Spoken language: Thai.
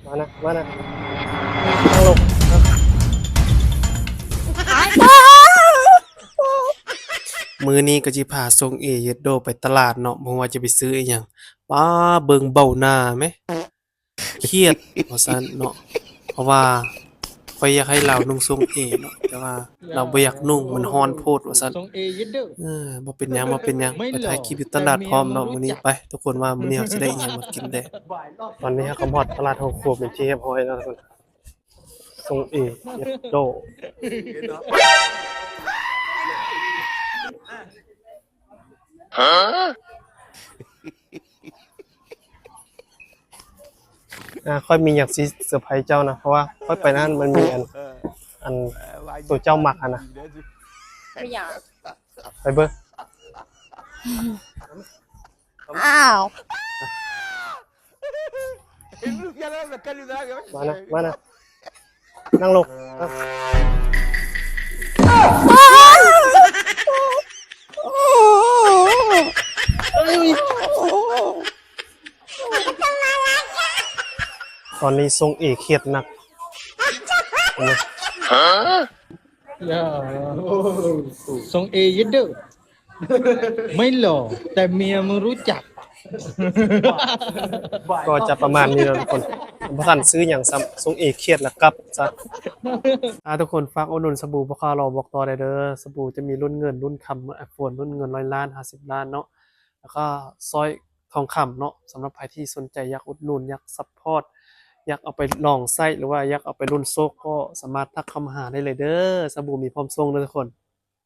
มานะนั่งลงมือนี้ก็จิพาส่งเอเยดโดไปตลาดเนาะบ่ว่าจะไปซื้ออีหยังป้าเบิ่งเบ้าหน้าแหมเครียดว่าซั่นเนาะเพราะว่าข้อยอยากให้เรานุ่งทรงเอเนาะแต่ว่าเราบ่อยากนุ่งมันร้อนโพดว่าซั่นบ่เป็นหยังไปถ่ายคลิปอยู่ตลาดพร้อมเนาะมื้อนี้ไปทุกคนว่ามื้อนี้เราสิได้อิหยังมากินแด้ตอนนี้เราก็ฮอดตลาดโฮครัวเป็นที่เรียบร้อยแล้วทุกคนทรงเอเยดโด ค่อยมีอยากสิเซอร์ไพรส์เจ้านะเพราะว่าค่อยไปนั่นมันมีอันตัวเจ้าหมักนะไม่อยาก ไปเบิ่งอ้าว มานะนั่งลงตอนนี้ทรงเอกเครียดหนักอย่าทรงเอเยดเดอร์ไม่หล่อแต่เมียมึงรู้จัก ก็จะประมาณนี้นะทุกคนบ่ทันซื้อหยังซ้ำทรงเอกเครียดแล้วกลับซะทุกคนฝากอุดหนุนสบู่บ่คารอบอกต่อได้เด้อสบู่จะมีรุ่นเงินรุ่นคำiPhone รุ่นเงิน100ล้าน50ล้านเนาะแล้วก็สร้อยทองคำเนาะสำหรับใครที่สนใจอยากอุดหนุนอยากซัปพอร์ตอยากเอาไปลองใช้หรือว่าอยากเอาไปรุ่นโซกก็สามารถทักเข้ามาหาได้เลยเด้อสบู่มีพร้อมส่งเด้อทุกคน